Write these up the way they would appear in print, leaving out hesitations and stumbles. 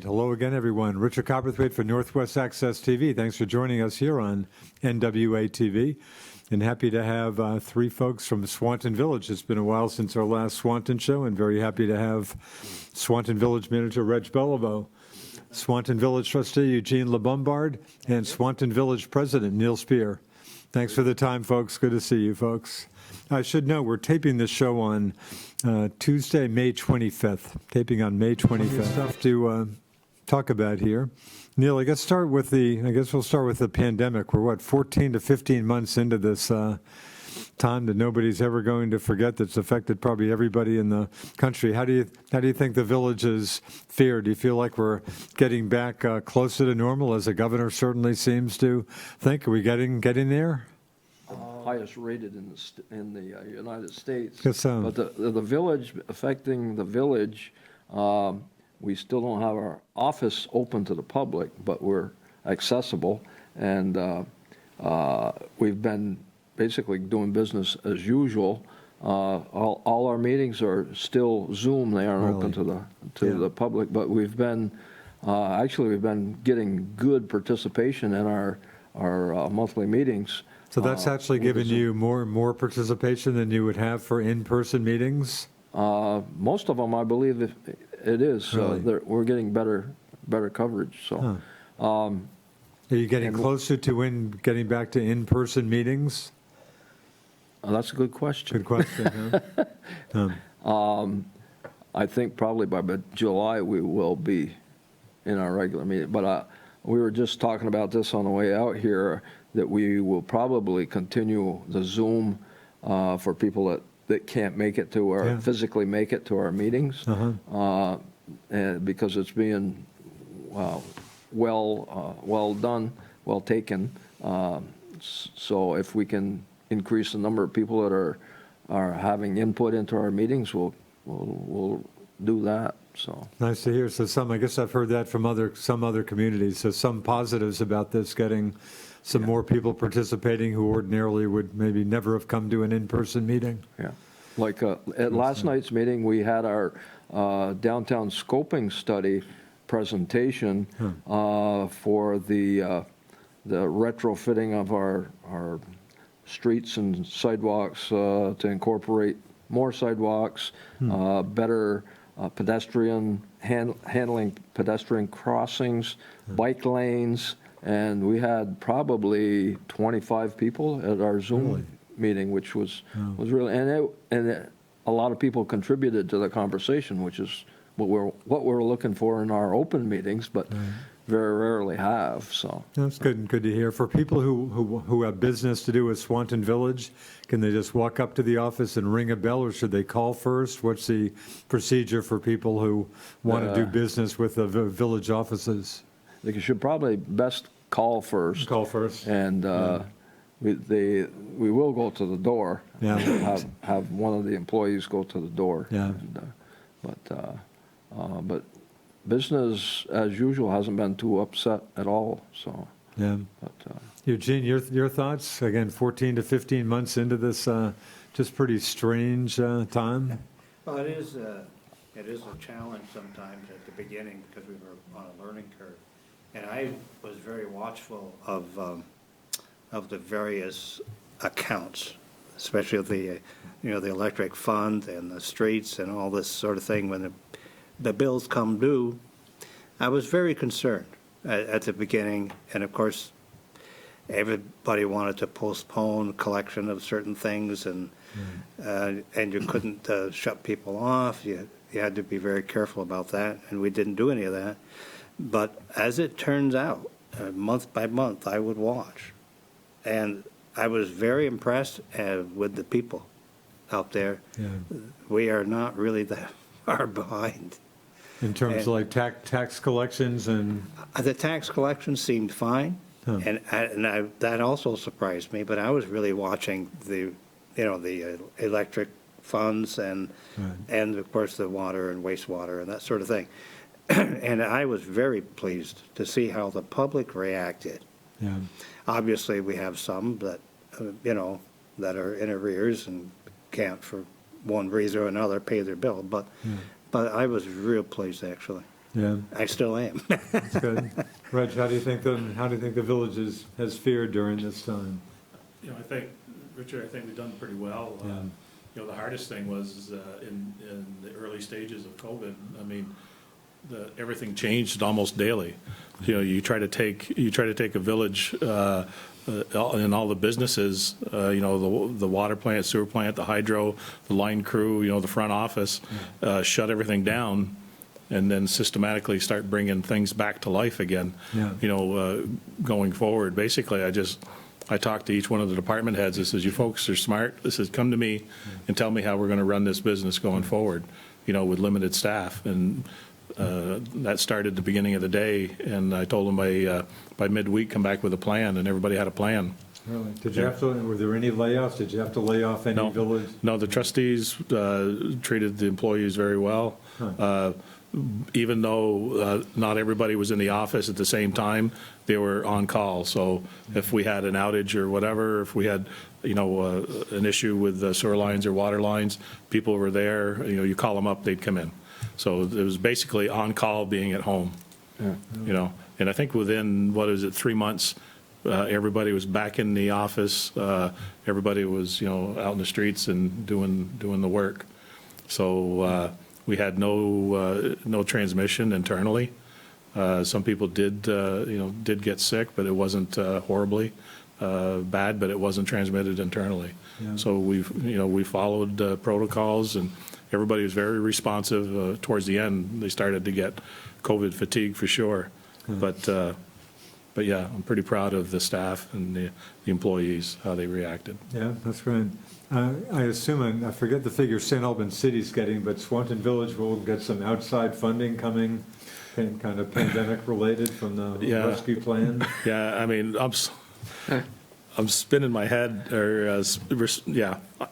Hello again, everyone. Richard Cowperthwait for Northwest Access TV. Thanks for joining us here on NWA TV. And happy to have three folks from Swanton Village. It's been a while since our last Swanton show, and very happy to have Swanton Village Manager Reg Beliveau, Swanton Village Trustee Eugene LaBombard, and Swanton Village President Neal Speer. Thanks for the time, folks. Good to see you, folks. I should know we're taping this show on Tuesday, May 25th. Taping on May 25th. Stuff to talk about here. Neal, we'll start with the pandemic. We're 14 to 15 months into this time that nobody's ever going to forget. That's affected probably everybody in the country. How do you think the village has fared? Do you feel like we're getting back closer to normal, as the governor certainly seems to think? Are we getting there? Highest rated in the United States. Yes, but the village, affecting the village, we still don't have our office open to the public, but we're accessible, and we've been basically doing business as usual. All our meetings are still Zoom; they aren't open to the public. But we've been getting good participation in our monthly meetings. So that's actually given you more participation than you would have for in-person meetings? Most of them, I believe, it is. Really? We're getting better coverage. So, are you getting closer to getting back to in-person meetings? That's a good question. Good question. Huh? I think probably by July we will be in our regular meeting. But we were just talking about this on the way out here, that we will probably continue the Zoom for people that can't make it to our physically make it to our meetings, and because it's being well done, well taken. So if we can increase the number of people that are having input into our meetings, we'll do that. So nice to hear. So I guess I've heard that from some other communities. So some positives about this, getting some more people participating who ordinarily would maybe never have come to an in-person meeting. Yeah, like at last night's meeting, we had our downtown scoping study presentation for the retrofitting of our streets and sidewalks to incorporate more sidewalks, better pedestrian handling pedestrian crossings, bike lanes. And we had probably 25 people at our Zoom meeting, which was really, and a lot of people contributed to the conversation, which is what we're looking for in our open meetings, but very rarely have. So that's good to hear. For people who have business to do with Swanton Village, can they just walk up to the office and ring a bell, or should they call first? What's the procedure for people who want to do business with the village offices? They should probably best call first. And we will go to the door. Yeah. Have one of the employees go to the door. Yeah. But business as usual hasn't been too upset at all. So. Yeah. But, Eugene, your thoughts? Again, 14 to 15 months into this just pretty strange time. Well, it is a challenge sometimes at the beginning because we were on a learning curve. And I was very watchful of the various accounts, especially of the electric fund and the streets and all this sort of thing. When the bills come due, I was very concerned at the beginning. And of course, everybody wanted to postpone collection of certain things, and you couldn't shut people off. You had to be very careful about that, and we didn't do any of that. But as it turns out, month by month, I would watch. And I was very impressed with the people out there. Yeah. We are not really that far behind. In terms of like tax collections and... The tax collections seemed fine. Huh. And that also surprised me. But I was really watching the electric funds and of course the water and wastewater and that sort of thing. And I was very pleased to see how the public reacted. Yeah. Obviously, we have some that, that are in arrears and can't, for one reason or another, pay their bill. But I was real pleased, actually. Yeah, I still am. that's good. Reg, how do you think the village has fared during this time? You know, I think, Richard, I think we've done pretty well. Yeah. You know, the hardest thing was in the early stages of COVID. I mean, everything changed almost daily. You know, you try to take a village and all the businesses, you know, the water plant, sewer plant, the hydro, the line crew, you know, the front office, shut everything down, and then systematically start bringing things back to life again. Yeah. You know, going forward. Basically, I talked to each one of the department heads. I says, you folks are smart. I says, come to me and tell me how we're going to run this business going forward, you know, with limited staff. And that started at the beginning of the day. And I told them by midweek, come back with a plan, and everybody had a plan. Really? Did you have to, were there any layoffs? Did you have to lay off any village? No, the trustees treated the employees very well. Even though not everybody was in the office at the same time, they were on call. So if we had an outage or whatever, if we had, you know, an issue with sewer lines or water lines, people were there. You know, you call them up, they'd come in. So it was basically on call, being at home. Yeah. You know, and I think within, 3 months, everybody was back in the office. Everybody was, you know, out in the streets and doing the work. So we had no transmission internally. Some people did get sick, but it wasn't horribly bad, but it wasn't transmitted internally. Yeah. So we followed protocols, and everybody was very responsive. Towards the end, they started to get COVID fatigue for sure. But yeah, I'm pretty proud of the staff and the employees, how they reacted. Yeah, that's great. I assume, and I forget the figure St. Albans City's getting, but Swanton Village will get some outside funding coming, kind of pandemic-related from the rescue plan? Yeah, I mean, I'm spinning my head, a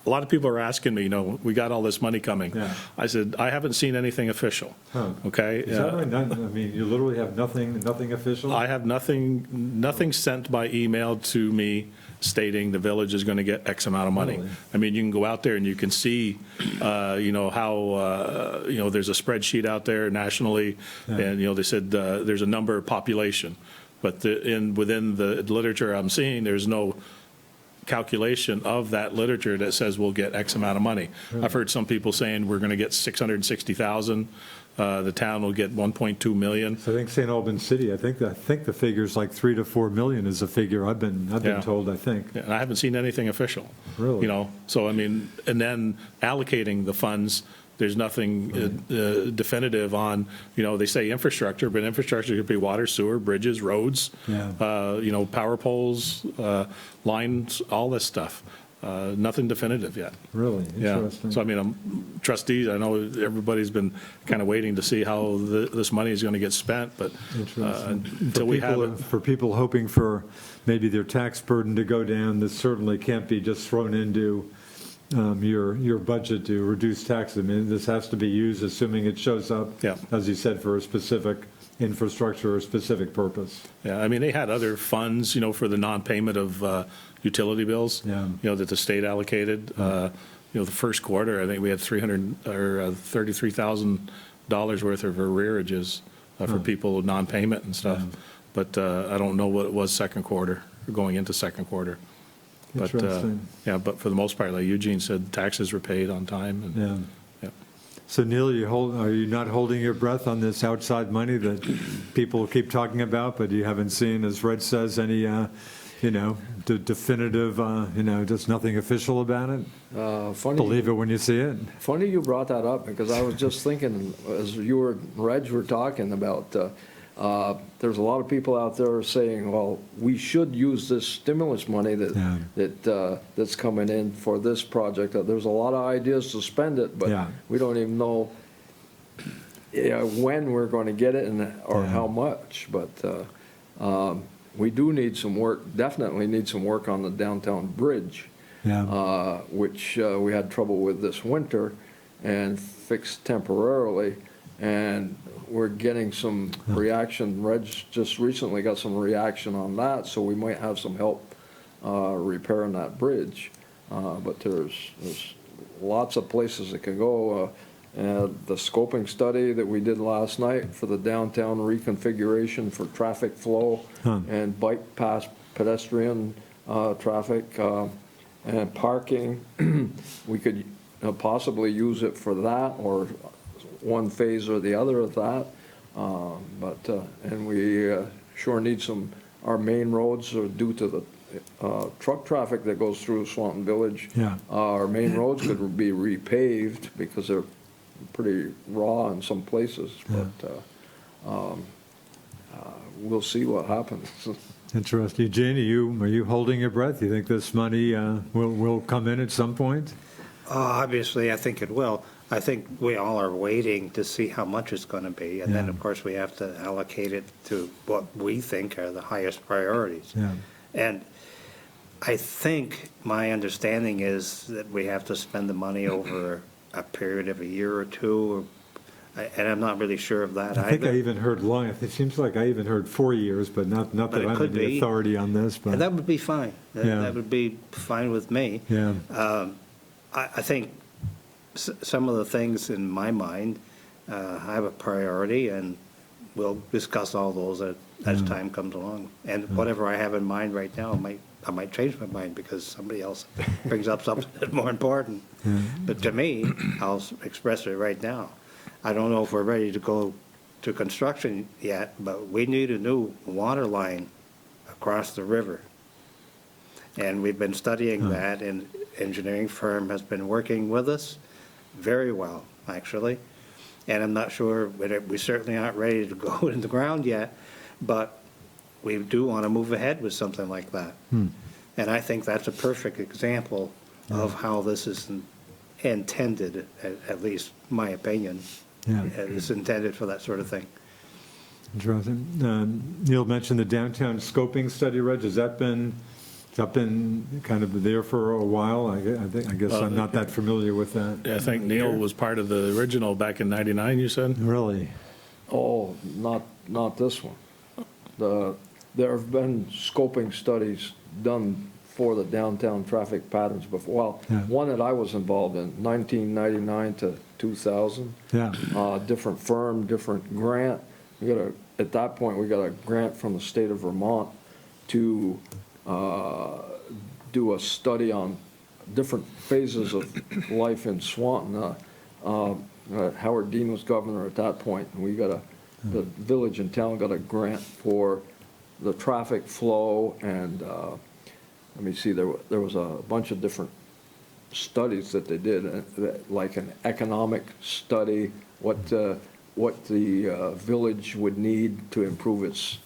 lot of people are asking me, you know, we got all this money coming. Yeah. I said, I haven't seen anything official. Huh. Okay? Is that right? I mean, you literally have nothing official? I have nothing sent by email to me stating the village is going to get X amount of money. Really? I mean, you can go out there and you can see, you know, how, you know, there's a spreadsheet out there nationally, and, you know, they said there's a number of population. But within the literature I'm seeing, there's no calculation of that literature that says we'll get X amount of money. I've heard some people saying we're going to get 660,000. The town will get 1.2 million. So I think St. Albans City, I think the figure's like 3 to 4 million is a figure I've been told, I think. Yeah, and I haven't seen anything official. Really? You know, so I mean, and then allocating the funds, there's nothing definitive on, you know, they say infrastructure, but infrastructure could be water, sewer, bridges, roads, you know, power poles, lines, all this stuff. Nothing definitive yet. Really? Yeah. Interesting. So, I mean, trustees, I know everybody's been kind of waiting to see how this money is going to get spent, but until we have it. For people hoping for maybe their tax burden to go down, this certainly can't be just thrown into your budget to reduce taxes. I mean, this has to be used, assuming it shows up, as you said, for a specific infrastructure or specific purpose. Yeah, I mean, they had other funds, you know, for the non-payment of utility bills, you know, that the state allocated. You know, the first quarter, I think we had $33,000 worth of arrearages for people non-payment and stuff. But I don't know what it was second quarter, going into second quarter. But yeah, but for the most part, like Eugene said, taxes were paid on time. And, yeah. So Neal, are you not holding your breath on this outside money that people keep talking about, but you haven't seen, as Red says, any, you know, definitive, you know, just nothing official about it? Funny. Believe it when you see it. Funny you brought that up, because I was just thinking, as you and Reg were talking about, there's a lot of people out there saying, well, we should use this stimulus money that's coming in for this project. There's a lot of ideas to spend it, but we don't even know when we're going to get it or how much. But we do need some work, definitely need some work on the downtown bridge, which we had trouble with this winter and fixed temporarily. And we're getting some reaction. Reg just recently got some reaction on that, so we might have some help repairing that bridge. But there's lots of places it can go. The scoping study that we did last night for the downtown reconfiguration for traffic flow and bike path pedestrian traffic and parking. We could possibly use it for that, or one phase or the other of that. And we sure need our main roads are due to the truck traffic that goes through Swanton Village. Yeah. Our main roads could be repaved because they're pretty raw in some places, but we'll see what happens. Interesting. Eugene, are you holding your breath? You think this money will come in at some point? Obviously, I think it will. I think we all are waiting to see how much it's going to be, and then, Yeah. of course, we have to allocate it to what we think are the highest priorities. Yeah. And I think my understanding is that we have to spend the money over a period of a year or two, and I'm not really sure of that I think I either. even heard long. It seems like I even heard 4 years, but not But that it I'm could the be. authority on this. But And that would be fine. Yeah. That would be fine with me. yeah, I think some of the things in my mind have a priority, and we'll discuss all those as time comes along. And whatever I have in mind right now, I might change my mind because somebody else brings up something that's more important. But to me, I'll express it right now. I don't know if we're ready to go to construction yet, but we need a new water line across the river. And we've been studying that, and engineering firm has been working with us very well, actually. And I'm not sure, we certainly aren't ready to go in the ground yet, but we do want to move ahead with something like that. And I think that's a perfect example of how this is intended, at least my opinion. yeah. It's intended for that sort of thing. Interesting. Neal mentioned the downtown scoping study, Reg. Has that been kind of there for a while? I guess I'm not that familiar with that. Yeah, I think Neal was part of the original back in '99, you said? Really? Oh, not this one. There have been scoping studies done for the downtown traffic patterns before. Well, Yeah. one that I was involved in, 1999 to 2000. Yeah. Different firm, different grant. At that point, we got a grant from the state of Vermont to do a study on different phases of life in Swanton. Howard Dean was governor at that point, and the village and town got a grant for the traffic flow, and let me see, there was a bunch of different studies that they did, like an economic study, what the village would need to improve its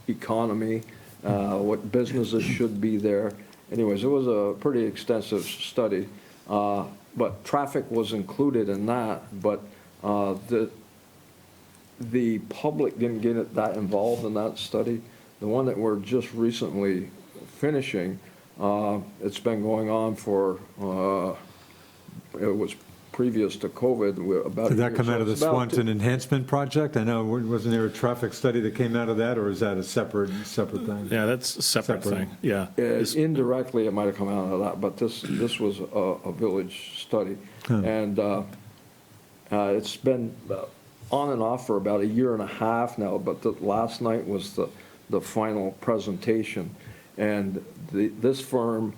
economy, what businesses should be there. Anyways, it was a pretty extensive study, but traffic was included in that, but the public didn't get that involved in that study. The one that we're just recently finishing, it's been going on for, it was previous to COVID, about Did a that year. come So out of the it's about Swanton Enhancement Project? I know, wasn't there a traffic study that came out of that, or is that a separate thing? Yeah, that's a separate thing, yeah. Indirectly, it might have come out of that, but this was a village study. And it's been on and off for about a year and a half now, but last night was the final presentation. And this firm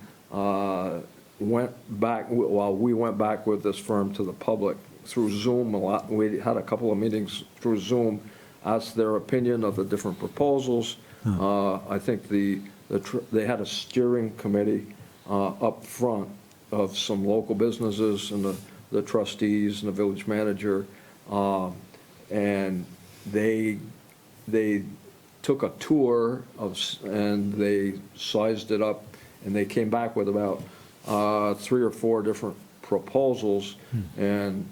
went back, we went back with this firm to the public through Zoom a lot. We had a couple of meetings through Zoom, asked their opinion of the different proposals. I think they had a steering committee up front of some local businesses and the trustees and the village manager. And they took a tour and they sized it up, and they came back with about 3 or 4 different proposals. And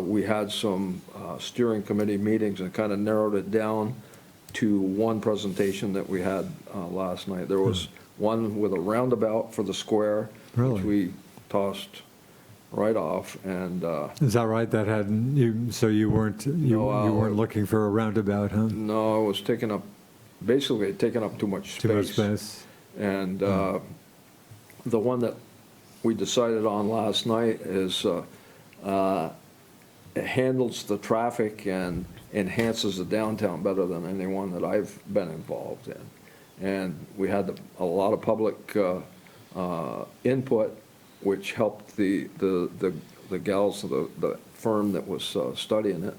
we had some steering committee meetings and kind of narrowed it down to one presentation that we had last night. There was one with a roundabout for the square, Really? which we tossed right off, and Is that right? That had, so you weren't looking for a roundabout, huh? no, it was basically taking up too much space. Too much space? And the one that we decided on last night is handles the traffic and enhances the downtown better than anyone that I've been involved in. And we had a lot of public input, which helped the gals, the firm that was studying it,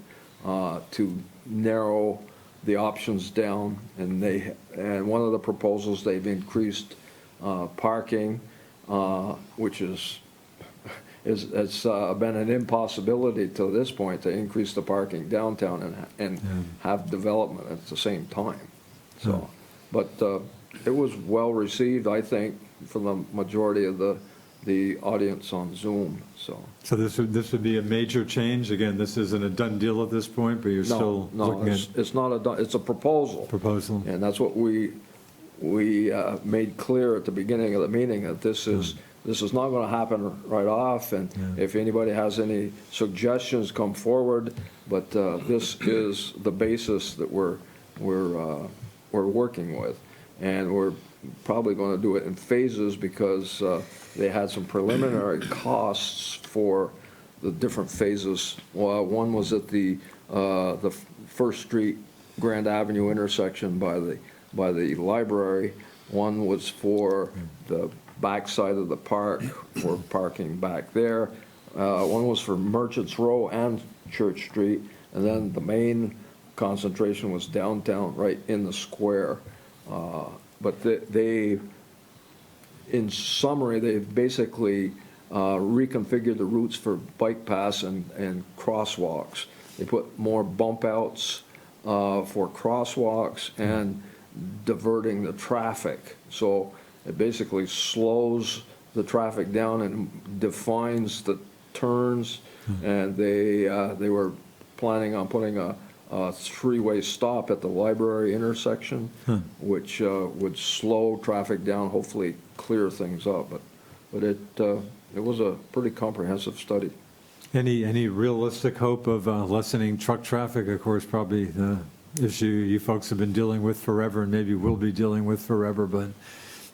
to narrow the options down. And one of the proposals, they've increased parking, which has been an impossibility to this point, to increase the parking downtown and have development at the same time. So, but it was well received, I think, for the majority of the audience on Zoom. So this would be a major change. Again, this isn't a done deal at this point, but you're still looking at it's not it's a proposal. proposal. And that's what we made clear at the beginning of the meeting, that this is not going to happen right off, and if anybody has any suggestions, come forward, but this is the basis that we're working with. And we're probably going to do it in phases, because they had some preliminary costs for the different phases. Well, one was at the First Street, Grand Avenue intersection by the library. One was for the backside of the park, for parking back there. One was for Merchants Row and Church Street. And then the main concentration was downtown, right in the square. But they, in summary, they've basically reconfigured the routes for bike paths and crosswalks. They put more bump outs for crosswalks and diverting the traffic. So it basically slows the traffic down and defines the turns. And they were planning on putting a three-way stop at the library intersection, which would slow traffic down, hopefully clear things up. But it was a pretty comprehensive study. Any realistic hope of lessening truck traffic? Of course, probably the issue you folks have been dealing with forever, and maybe will be dealing with forever. But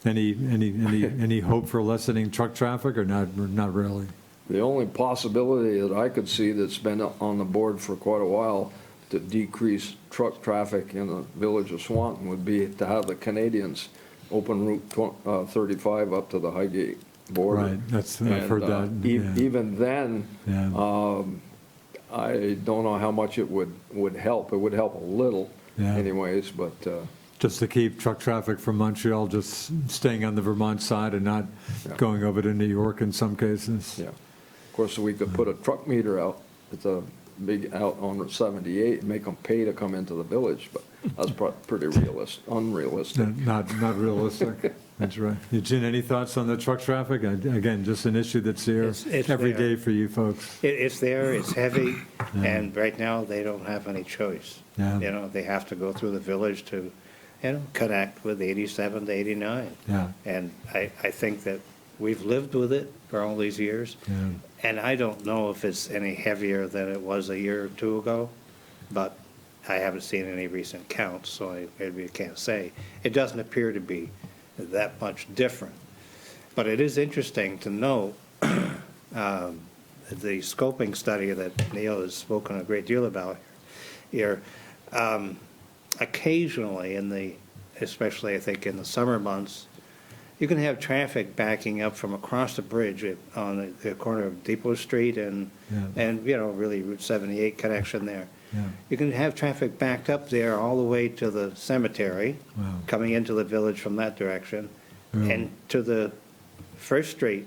any hope for lessening truck traffic, or not really? The only possibility that I could see that's been on the board for quite a while to decrease truck traffic in the Village of Swanton would be to have the Canadians open Route 35 up to the Highgate border. Right, I've heard that. Even then, I don't know how much it would help. It would help a little anyways, but... just to keep truck traffic from Montreal just staying on the Vermont side and not going over to New York in some cases. Yeah. Of course, we could put a truck meter out at the big out on 78 and make them pay to come into the village, but that's pretty unrealistic. Not realistic. That's right. Eugene, any thoughts on the truck traffic? Again, just an issue that's here It's every there. day for you folks. It's there, it's heavy, and right now, they don't have any choice. Yeah. You know, they have to go through the village to, connect with 87 to 89. Yeah. And I think that we've lived with it for all these years. Yeah. And I don't know if it's any heavier than it was a year or two ago, but I haven't seen any recent counts, so I maybe can't say. It doesn't appear to be that much different. But it is interesting to know the scoping study that Neal has spoken a great deal about here. Occasionally, especially I think in the summer months, you can have traffic backing up from across the bridge on the corner of Depot Street and really Route 78 connection there. Yeah. You can have traffic backed up there all the way to the cemetery, Wow. coming into the village from that direction, Yeah. and to the First Street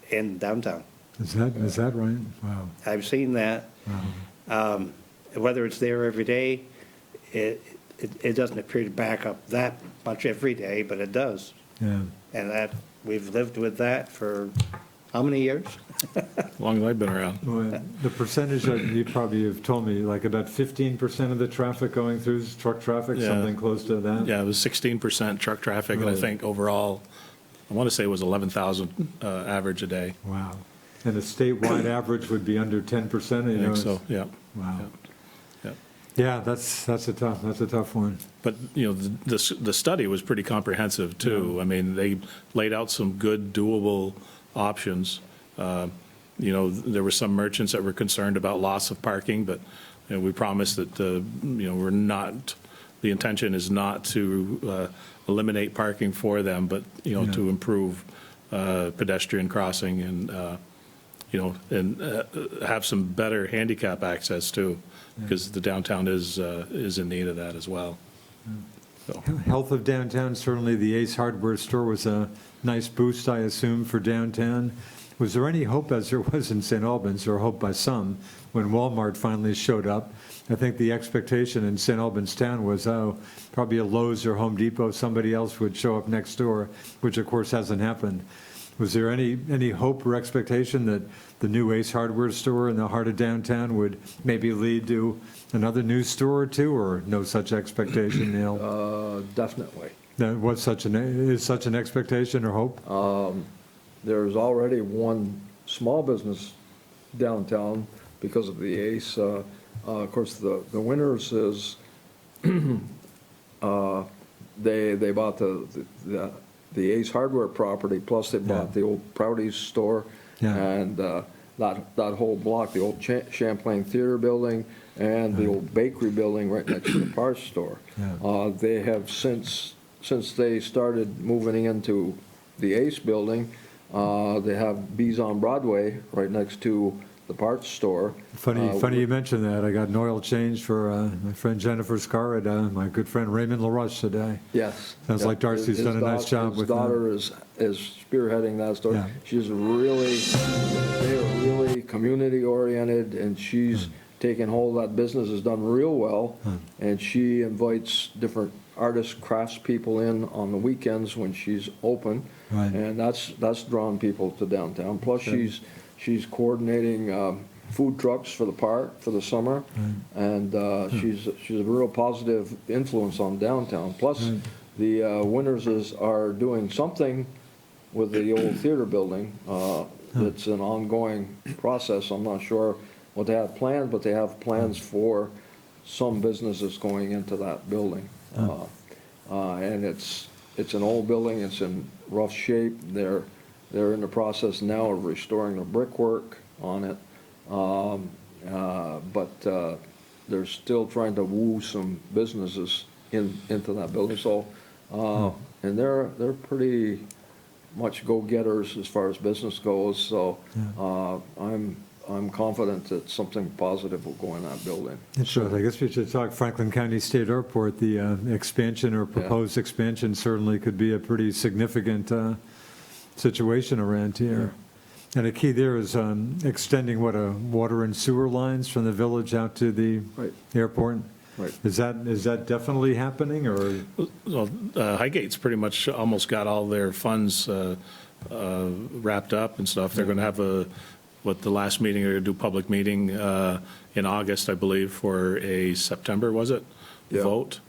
in downtown. Is that right? Wow. I've seen that. Wow. Whether it's there every day, it doesn't appear to back up that much every day, but it does. Yeah. And that, we've lived with that for how many years? Long as I've been around. Well, the percentage that you probably have told me, like about 15% of the traffic going through is truck traffic, Yeah. something close to that? Yeah, it was 16% truck traffic, and I Really? think overall, I want to say it was 11,000 average a day. Wow. And the statewide average would be under 10%? I think so, yeah. Wow. Yeah. Yeah, that's a tough one. But, the study was pretty comprehensive, too. I mean, they laid out some good, doable options. You know, there were some merchants that were concerned about loss of parking, but you know, we promised that, you know, we're not, the intention is not to eliminate parking for them, but, you know, to improve pedestrian crossing and, you know, and have some better handicap access too, because the downtown is in need of that as well. So. Health of downtown, certainly the Ace Hardware store was a nice boost, I assume, for downtown. Was there any hope, as there was in St. Albans, or hope by some, when Walmart finally showed up? I think the expectation in St. Albans town was, oh, probably a Lowe's or Home Depot, somebody else would show up next door, which of course hasn't happened. Was there any hope or expectation that the new Ace Hardware store in the heart of downtown would maybe lead to another new store or two, or no such expectation, Neal? Definitely. Is such an expectation or hope? There's already one small business downtown because of the Ace. Of course, the winners is they bought the Ace Hardware property, plus they bought the old Proudy's store and that whole block, the old Champlain Theater building and the old bakery building right next to the parts store. They have since they started moving into the Ace building, they have Bees on Broadway right next to the parts store. Funny you mentioned that. I got an oil change for my friend Jennifer's car at my good friend Raymond LaRush today. Yes. Sounds like Darcy's done a nice job with that. His daughter is spearheading that store. Yeah. They are really community oriented, and she's taken hold of that business, has done real well, and she invites different artists, craftspeople in on the weekends when she's open. Right. And that's drawn people to downtown. Plus, she's coordinating food trucks for the park for the summer, and she's a real positive influence on downtown. Plus, the Winterses are doing something with the old theater building. It's an ongoing process. I'm not sure what they have planned, but they have plans for some businesses going into that building. And it's an old building. It's in rough shape. They're in the process now of restoring the brickwork on it, but they're still trying to woo some businesses into that building. So, and they're pretty much go-getters as far as business goes. So, I'm confident that something positive will go in that building. Sure. I guess we should talk Franklin County State Airport. The expansion or proposed expansion certainly could be a pretty significant situation around here. And a key there is extending water and sewer lines from the village out to the airport. Right. Is that definitely happening, or? Well, Highgate's pretty much almost got all their funds wrapped up and stuff. They're going to have the last meeting, they're going to do public meeting in August, I believe, for a September, was it? Vote.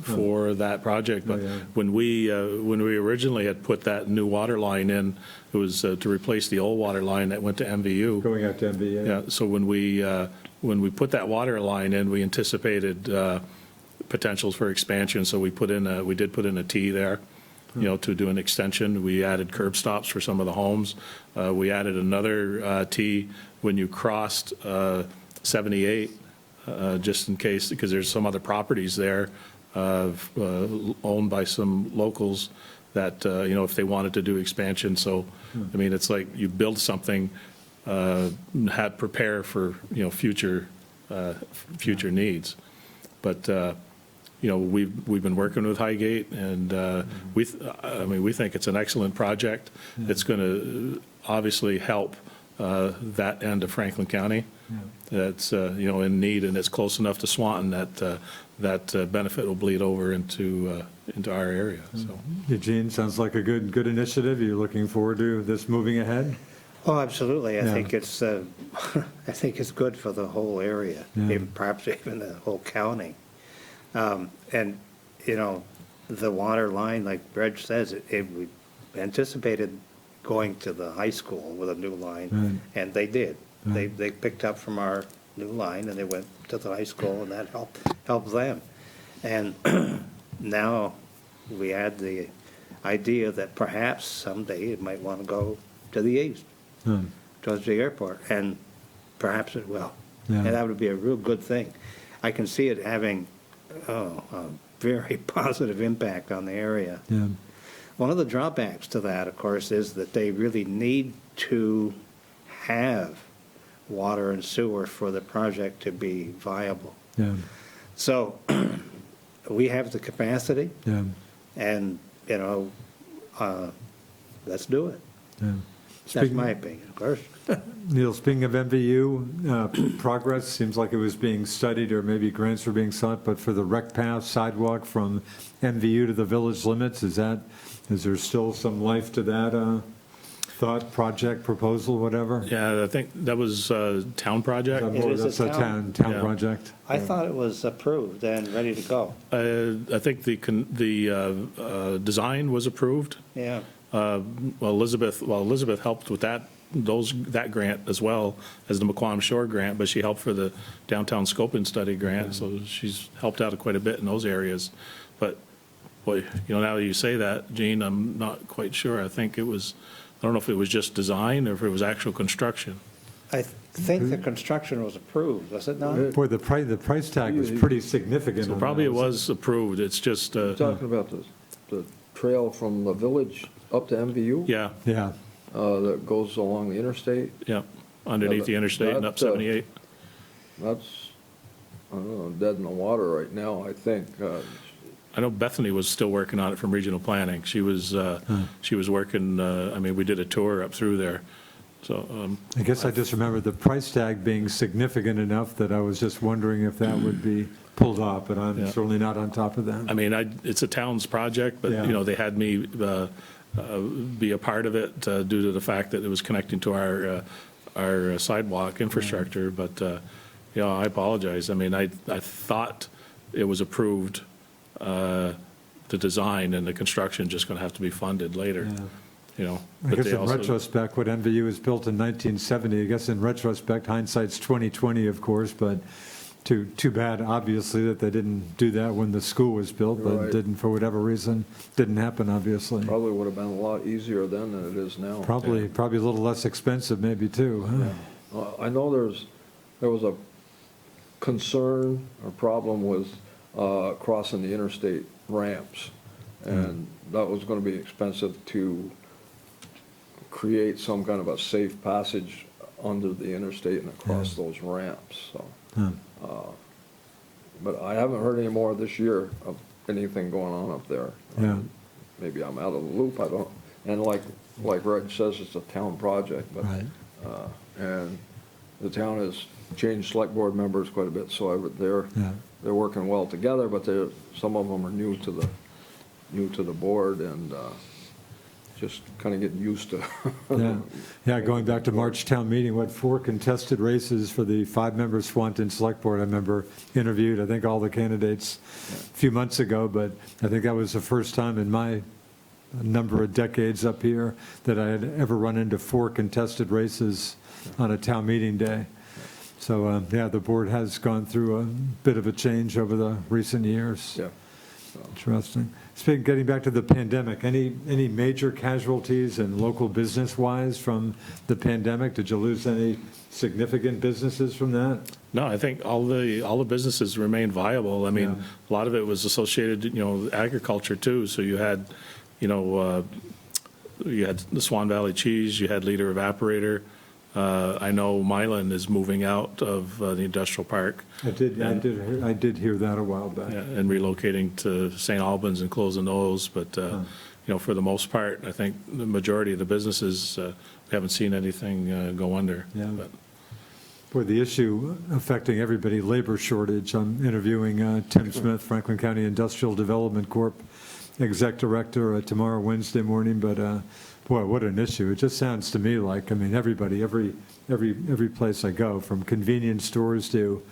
For that project. But when we originally had put that new water line in, it was to replace the old water line that went to MVU. Going out to MVU. Yeah, so when we put that water line in, we anticipated potentials for expansion, so we did put in a T there, you know, to do an extension. We added curb stops for some of the homes. We added another T when you crossed 78, just in case, because there's some other properties there owned by some locals that, you know, if they wanted to do expansion. So, I mean, it's like you build something, prepare for, you know, future needs. But, you know, we've been working with Highgate, and we think it's an excellent project. It's going to obviously help that end of Franklin County. That's you know, in need, and it's close enough to Swanton that benefit will bleed over into our area. So, Eugene, sounds like a good initiative. You're looking forward to this moving ahead? Oh, absolutely. I think it's good for the whole area, perhaps even the whole county. And, you know, the water line, like Reg says, we anticipated going to the high school with a new line, and they did. They picked up from our new line, and they went to the high school, and that helped them. And now we had the idea that perhaps someday it might want to go to the east, towards the airport, and perhaps it will. Yeah. And that would be a real good thing. I can see it having, a very positive impact on the area. Yeah. One of the drawbacks to that, of course, is that they really need to have water and sewer for the project to be viable. Yeah. So we have the capacity, Yeah. and, let's do it. Yeah. That's my opinion, of course. Neal, speaking of MVU, progress, seems like it was being studied, or maybe grants were being sought, but for the rec path sidewalk from MVU to the village limits, is there still some life to that thought, project, proposal, whatever? Yeah, I think that was a town project. It is a That's a town- town Yeah. project. I thought it was approved and ready to go. I think the design was approved. Yeah. Elizabeth helped with that grant as well as the McQuam Shore grant, but she helped for the downtown scoping study grant, so she's helped out quite a bit in those areas. But, boy, now that you say that, Gene, I'm not quite sure. I don't know if it was just design or if it was actual construction. I think the construction was approved, was it not? Boy, the price tag was pretty significant. So on probably that. it was approved, it's just, You're talking about the trail from the village up to MVU? yeah, Yeah. That goes along the interstate? yeah, underneath the interstate and up That, 78. That's, I don't know, dead in the water right now, I think. I know Bethany was still working on it from regional planning. She was working, we did a tour up through there, so. I guess I just remember the price tag being significant enough that I was just wondering if that would be pulled off, but I'm Yeah. certainly not on top of that. It's a town's project, but, Yeah. they had me be a part of it due to the fact that it was connecting to our sidewalk infrastructure, but, I apologize. I thought it was approved, the design, and the construction just going to have to be funded later, I but guess they in also- retrospect, what MVU was built in 1970, I guess in retrospect, hindsight's 20/20, of course, but too bad, obviously, that they didn't do that when the school was built, but Right. didn't, for whatever reason, didn't happen, obviously. Probably would have been a lot easier then than it is now. Probably a little less expensive, maybe, too, huh? I know there was a concern or problem with crossing the interstate ramps, and that was going to be expensive to create some kind of a safe passage under the interstate and across those ramps, so. Huh. But I haven't heard any more this year of anything going on up there. Yeah. Maybe I'm out of the loop, I don't, and like Reg says, it's a town project, but, Right. and the town has changed select board members quite a bit, so they're working well together, but some of them are new to the board, and just kind of getting used to. Yeah, going back to March town meeting, 4 contested races for the 5-member Swanton Select Board. I remember interviewed, I think, all the candidates a few months ago, but I think that was the first time in my number of decades up here that I had ever run into 4 contested races on a town meeting day. So, the board has gone through a bit of a change over the recent years. Yeah. Interesting. Getting back to the pandemic, any major casualties and local business-wise from the pandemic? Did you lose any significant businesses from that? No, I think all the businesses remained viable. A lot of it was associated, with agriculture too. So you had, you had the Swan Valley Cheese, you had Leader Evaporator. I know Milan is moving out of the industrial park. I did hear that a while back. And relocating to St. Albans and closing those. But, for the most part, I think the majority of the businesses, we haven't seen anything go under. Yeah. But- For the issue affecting everybody, labor shortage, I'm interviewing Tim Smith, Franklin County Industrial Development Corp., Exec Director, tomorrow, Wednesday morning, but boy, what an issue. It just sounds to me like, everybody, every place I go, from convenience stores to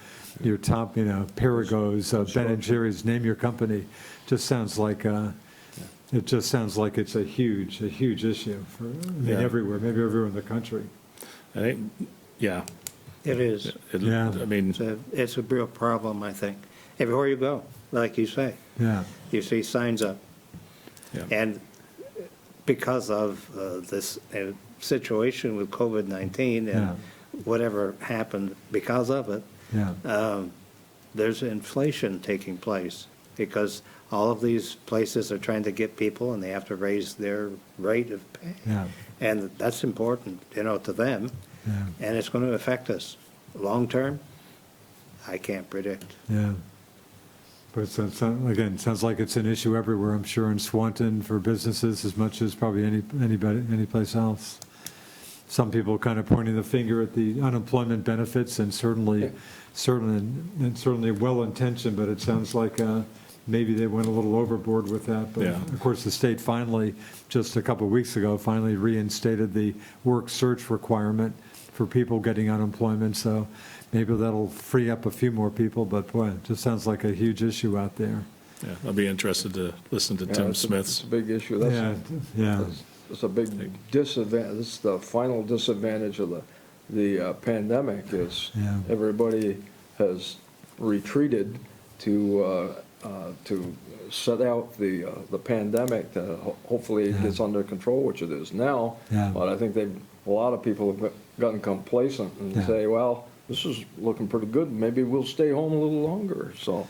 your top, Perigos, Ben and Jerry's, name your company, just sounds like, it just sounds like it's a huge issue for, everywhere, maybe everywhere in the country. I think, yeah. It is. It's a real problem, I think. Everywhere you go, like you say. Yeah. You see signs up. Yeah. And because of this situation with COVID-19 Yeah. and whatever happened because of it, Yeah, there's inflation taking place because all of these places are trying to get people and they have to raise their rate of pay. yeah, And that's important, to them, yeah, and it's going to affect us. Long-term, I can't predict. yeah. But again, sounds like it's an issue everywhere, I'm sure, in Swanton for businesses as much as probably any place else. Some people kind of pointing the finger at the unemployment benefits, and certainly well-intentioned, but it sounds like maybe they went a little overboard with that. But Yeah. of course, the state finally, just a couple of weeks ago, finally reinstated the work search requirement for people getting unemployment, so maybe that'll free up a few more people, but boy, it just sounds like a huge issue out there. Yeah, I'll be interested to listen to Yeah, Tim it's Smith's. a big issue. Yeah, yeah, It's a big disadvantage. This is the final disadvantage of the pandemic is Yeah. everybody has retreated to set out the pandemic. Hopefully it Yeah. gets under control, which it is now. Yeah. But I think a lot of people have gotten complacent and Yeah. say, well, this is looking pretty good. Maybe we'll stay home a little longer. So,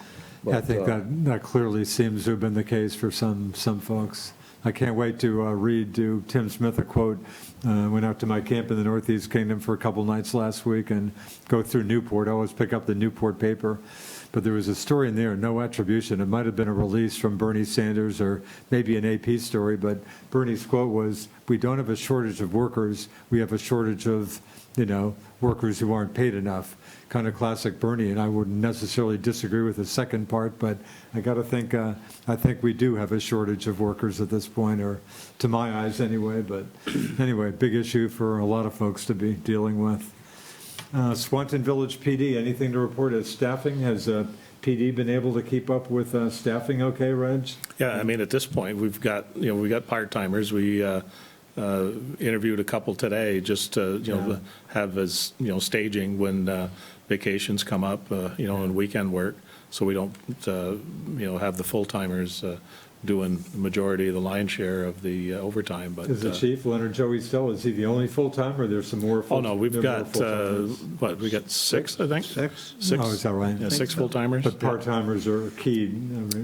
I but, think that clearly seems to have been the case for some folks. I can't wait to read to Tim Smith a quote. Went out to my camp in the Northeast Kingdom for a couple nights last week and go through Newport. I always pick up the Newport paper. But there was a story in there, no attribution. It might have been a release from Bernie Sanders or maybe an AP story, but Bernie's quote was, "We don't have a shortage of workers. We have a shortage of, workers who aren't paid enough." Kind of classic Bernie, and I wouldn't necessarily disagree with the second part, but I got to think, I think we do have a shortage of workers at this point, or to my eyes anyway. But anyway, big issue for a lot of folks to be dealing with. Swanton Village PD, anything to report as staffing? Has PD been able to keep up with staffing okay, Reg? Yeah, I mean, at this point, we've got part-timers. We interviewed a couple today just to, Yeah. have as, staging when vacations come up, and weekend work, so we don't, have the full-timers doing the majority of the lion's share of the overtime, but. Is the chief, Leonard Joey Stoll, is he the only full-time, or there's some more? Oh, no, we've there are more got, full-timers? we got six, I think? Six? Six. Oh, is that right? Yeah, six full-timers. But part-timers are key,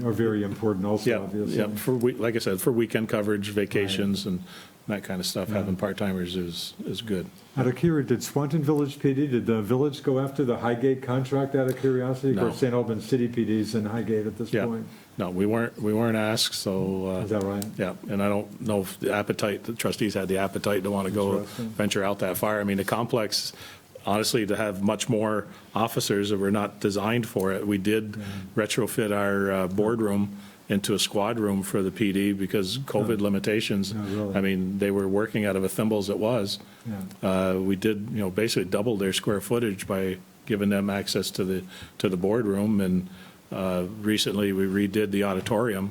are very important also, Yeah, obviously. yeah, like I said, for weekend coverage, vacations, and that kind of stuff, having part-timers is good. Out of curiosity, did Swanton Village PD, did the village go after the Highgate contract out of curiosity? Of No. course, St. Albans City PD's in Highgate at this Yeah. point. No, we weren't asked, so. Is that right? Yeah, and I don't know if the trustees had the appetite to want to go Interesting. venture out that far. I mean, the complex, honestly, to have much more officers that were not designed for it. We did retrofit our boardroom into a squad room for the PD because COVID limitations. Oh, really? I mean, they were working out of a thimble as it was. Yeah. We did, basically double their square footage by giving them access to the boardroom. And recently, we redid the auditorium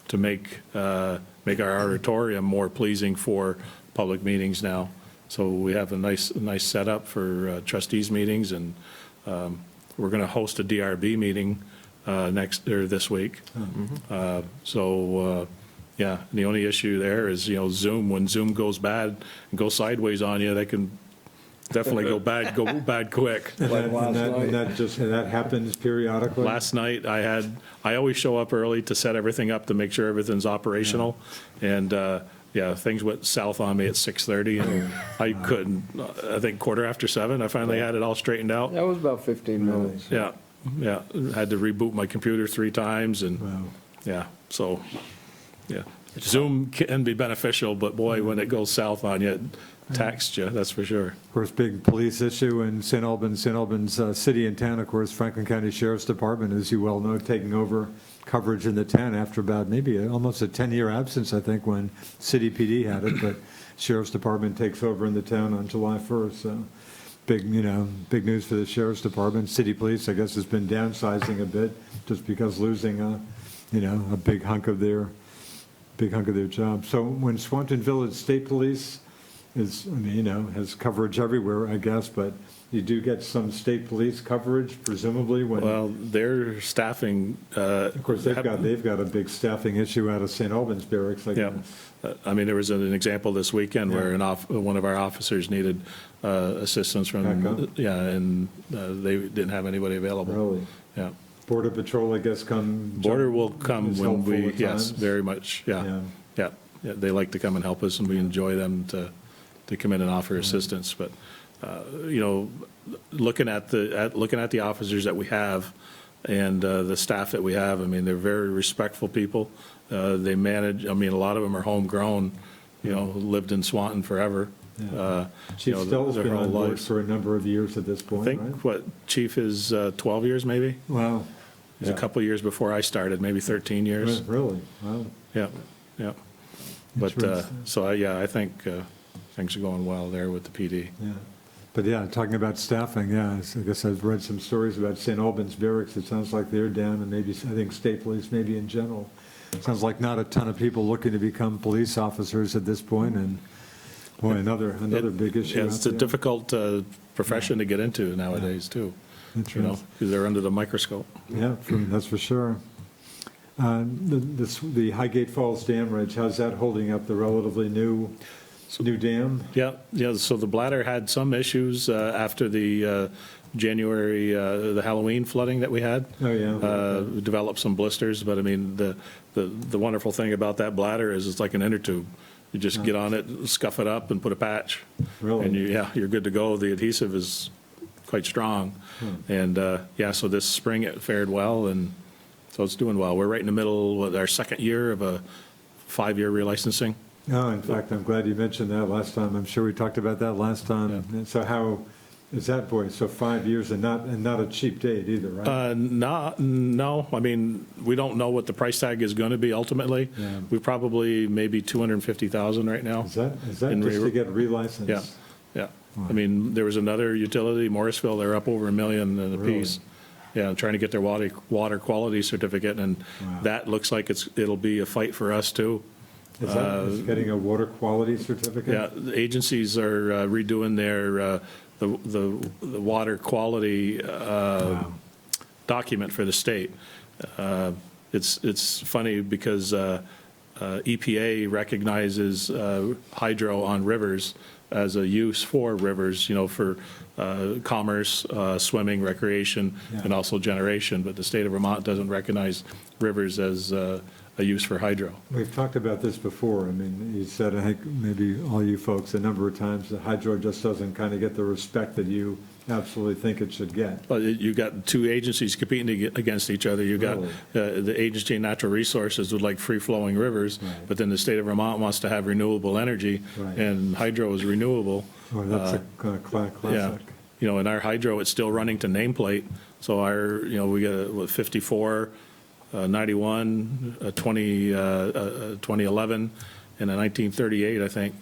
to make our auditorium more pleasing for public meetings now. So we have a nice setup for trustees meetings, and we're going to host a DRB meeting this week. Yeah, the only issue there is, Zoom. When Zoom goes bad and goes sideways on you, they can definitely go bad quick. And Like last night. that happens periodically? Last night, I always show up early to set everything up to make sure everything's operational. And, things went south on me at 6:30, and I couldn't, I think 7:15, I finally had it all straightened out. That was about 15 minutes. Yeah, had to reboot my computer 3 times, and, Wow. yeah, so, yeah. Zoom can be beneficial, but boy, when it goes south on you, it taxed you, that's for sure. Of course, big police issue in St. Albans, city and town, of course, Franklin County Sheriff's Department, as you well know, taking over coverage in the town after about maybe almost a 10-year absence, I think, when city PD had it, but Sheriff's Department takes over in the town on July 1st, so big news for the Sheriff's Department. City Police, I guess, has been downsizing a bit just because losing a big hunk of their job. So when Swanton Village State Police is, I mean, has coverage everywhere, I guess, but you do get some state police coverage, presumably, when, Well, their staffing. of course, they've got a big staffing issue out of St. Albans Barracks, I Yeah, guess. I mean, there was an example this weekend where one of our officers needed assistance Back from, up. and they didn't have anybody available. Really. Yeah. Border Patrol, I guess, Border will come is when helpful we, at yes, times. very much, Yeah. yeah. Yeah, they like to come and help us, and we enjoy them to come in and offer assistance. But, looking at the officers that we have and the staff that we have, I mean, they're very respectful people. They manage, I mean, a lot of them are homegrown, lived in Swanton forever. Chief Stell's their been whole on board lives. for a number of years at this I point, right? think, Chief is 12 years, maybe? Wow. It was a couple of years before I started, maybe 13 years. Really? Wow. Yeah, yeah. But, Interesting. I think things are going well there with the PD. Yeah. But yeah, talking about staffing, I guess I've read some stories about St. Albans Barracks. It sounds like they're down, and maybe, I think state police maybe in general. Sounds like not a ton of people looking to become police officers at this point, and boy, another big issue Yeah, out it's a there. difficult profession to get into nowadays, too, That's right. because they're under the microscope. Yeah, that's for sure. The Highgate Falls Dam Ridge, how's that holding up, the relatively new dam? Yeah, so the bladder had some issues after the January, the Halloween flooding that we had. Oh, yeah. We developed some blisters, but I mean, the wonderful thing about that bladder is it's like an inner tube. You just get on it, scuff it up, and put a patch. Really? And you're good to go. The adhesive is quite strong. And, so this spring it fared well, and so it's doing well. We're right in the middle of our second year of a 5-year relicensing. Oh, in fact, I'm glad you mentioned that last time. I'm sure we talked about that last time. And so how is that, boy, so 5 years and not a cheap date either, right? No, I mean, we don't know what the price tag is going to be ultimately. Yeah. We probably maybe 250,000 right now. Is that in just re- to get relicensed? Yeah. I mean, there was another utility, Morrisville, they're up over $1 million a Really? piece. Yeah, trying to get their water quality certificate, and Wow. that looks like it'll be a fight for us too. Is getting a water quality certificate? Yeah, the agencies are redoing their, the water quality document for the state. It's funny because EPA recognizes hydro on rivers as a use for rivers, for commerce, swimming, recreation, Yeah. and also generation, but the state of Vermont doesn't recognize rivers as a use for hydro. We've talked about this before. I mean, you said, I think maybe all you folks a number of times, that hydro just doesn't kind of get the respect that you absolutely think it should get. Well, you've got two agencies competing against each other. You've got the Agency of Natural Resources would like free-flowing rivers, Right. but then the state of Vermont wants to have renewable energy, Right. and hydro is renewable. Oh, that's a classic. Yeah, in our hydro, it's still running to nameplate, so we got 54, 91, 2011, and a 1938, I think,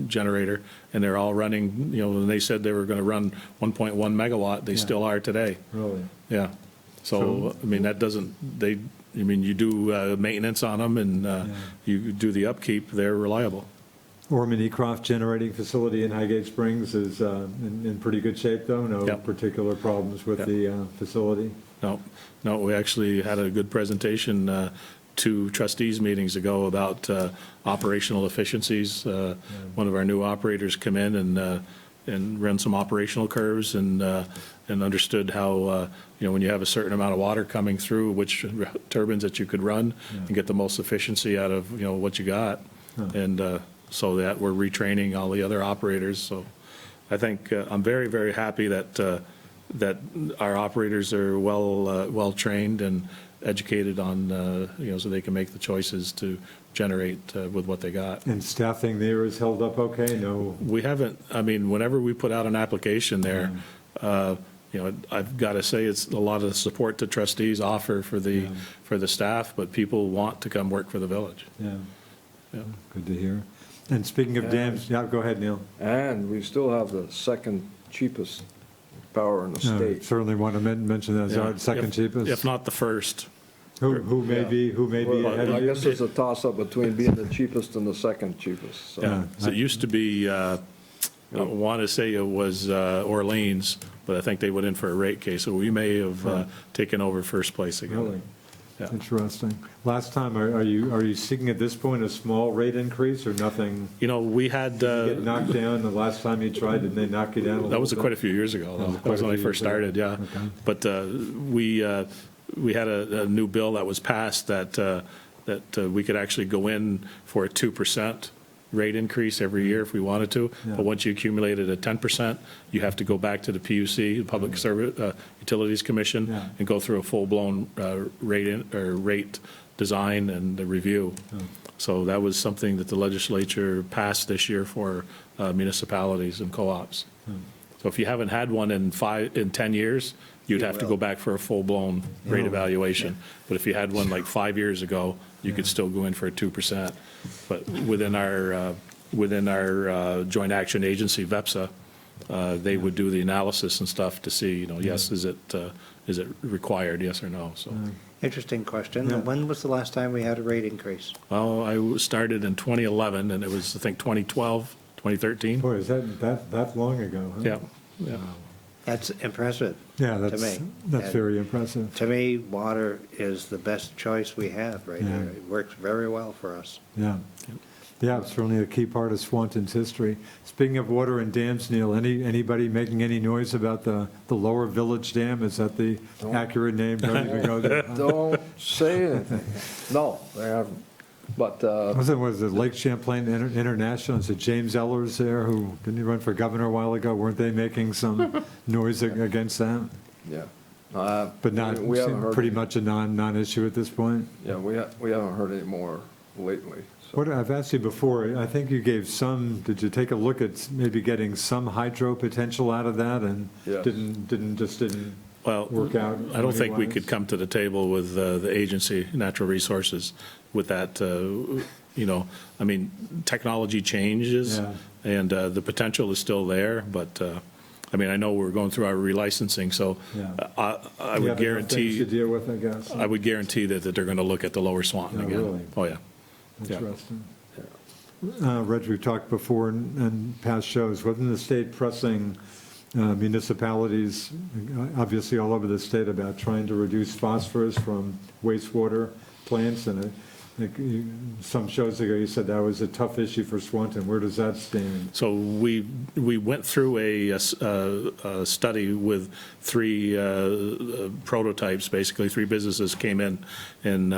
generator, and they're all running, when they said they were going to run 1.1 megawatt, they still are today. Really? Yeah. So, I mean, that doesn't, you do maintenance on them, and you do the upkeep, they're reliable. Orman Ecroft Generating Facility in Highgate Springs is in pretty good shape, though? No Yep. particular problems with Yep. the facility? No, we actually had a good presentation 2 trustees meetings ago about operational efficiencies. One of our new operators come in and ran some operational curves and understood how, when you have a certain amount of water coming through, which turbines that you could run and get the most efficiency out of, what you got. And so that we're retraining all the other operators. So I think I'm very, very happy that our operators are well-trained and educated on, so they can make the choices to generate with what they got. And staffing there is held up okay? No? We haven't, whenever we put out an application there, I've got to say it's a lot of the support the trustees offer for the staff, but people want to come work for the village. Yeah. Yeah. Good to hear. And speaking of dams, go ahead, Neal. And we still have the second cheapest power in the state. Certainly want to mention that as our second cheapest. If not the first. Who may be ahead I of you? guess it's a toss-up between being the cheapest and the second cheapest, so. Yeah, so it used to be, I want to say it was Orleans, but I think they went in for a rate case, so we may have taken over first place again. Really? Yeah. Interesting. Last time, are you seeking at this point a small rate increase or nothing? You know, we had, Get knocked down the last time you tried, didn't they knock you down a little bit? that was quite a few years ago, though. That was when I first started, yeah. Okay. But we had a new bill that was passed that we could actually go in for a 2% rate increase every year if we wanted to. Yeah. But once you accumulated at 10%, you have to go back to the PUC, the Public Service Utilities Commission, Yeah. and go through a full-blown rate design and the review. So that was something that the legislature passed this year for municipalities and co-ops. So if you haven't had one in 10 years, you'd have to go back for a full-blown rate evaluation. But if you had one like 5 years ago, you could still go in for a 2%. But within our joint action agency, VEPSA, they would do the analysis and stuff to see, you know, yes, is it required, yes or no, so. Interesting question. Yeah. When was the last time we had a rate increase? Well, I started in 2011, and it was, I think, 2012, 2013. Boy, is that long ago, huh? Yeah, yeah. That's impressive. Yeah, To that's me. And very impressive. To me, water is the best choice we have right Yeah. here. It works very well for us. Yeah. Yeah, it's certainly a key part of Swanton's history. Speaking of water and dams, Neal, anybody making any noise about the Lower Village Dam? Is that the accurate name? Don't even go there. Don't say anything. No, they haven't. But, Was it Lake Champlain International? Is it James Ellers there who, didn't he run for governor a while ago? Weren't they making some noise against that? yeah. But not, We haven't heard. pretty much a non-issue at this point? Yeah, we haven't heard any more lately, so. What, I've asked you before, I think you gave did you take a look at maybe getting some hydro potential out of that and Yes. didn't Well, work out I don't think we money-wise? could come to the table with the agency, Natural Resources, with that, you know, I mean, technology changes, Yeah. and the potential is still there, but, I mean, I know we're going through our relicensing, so Yeah. I You would have enough things to guarantee, deal with, I guess. I would guarantee that they're going to look at the Lower Swanton Oh, again. really? Oh, yeah. Yeah. Interesting. Reg, we've talked before in past shows, wasn't the state pressing municipalities, obviously all over the state, about trying to reduce phosphorus from wastewater plants? And I think some shows ago, you said that was a tough issue for Swanton. Where does that stand? So we went through a study with three prototypes, basically, three businesses came in, and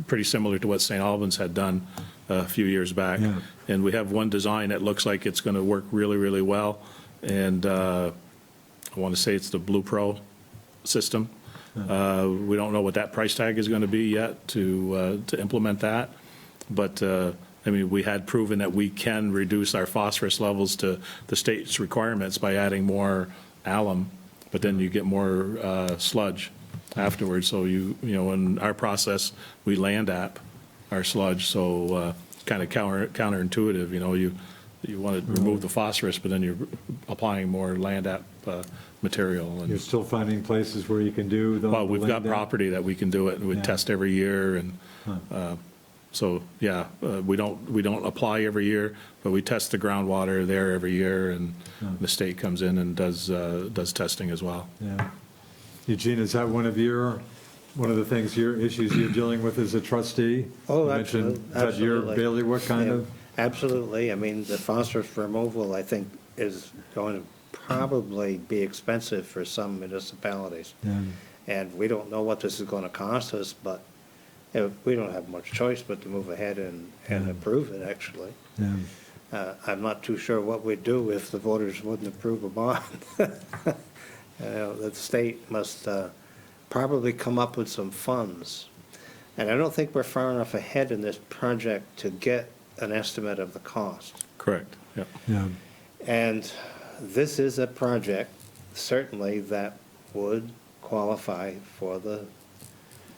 pretty similar to what St. Albans had done a few years back. Yeah. And we have one design that looks like it's going to work really, really well. And I want to say it's the Blue Pro system. We don't know what that price tag is going to be yet to implement that. But, I mean, we had proven that we can reduce our phosphorus levels to the state's requirements by adding more alum, but then you get more sludge afterwards. So you know, in our process, we land ap our sludge, so kind of counterintuitive, you know, you want to remove the phosphorus, but then you're applying more land ap material. And You're still finding places where you can do the. well, we've got land out? property that we can do it, and we Yeah. test every year, and so, yeah, we don't apply every year, but we test the groundwater there every year, and the state comes in and does testing as well. Yeah. Eugene, is that one of the things, issues you're dealing with as a trustee? Oh, You mentioned, absolutely. is that your Absolutely. bailiwick, kind Yeah, of? Absolutely. I mean, the phosphorus removal, I think, is going to probably be expensive for some municipalities. Yeah. And we don't know what this is going to cost us, but we don't have much choice but to move ahead and approve it, actually. Yeah. I'm not too sure what we'd do if the voters wouldn't approve a bond. The state must probably come up with some funds. And I don't think we're far enough ahead in this project to get an estimate of the cost. Correct, yeah. Yeah. And this is a project, certainly, that would qualify for the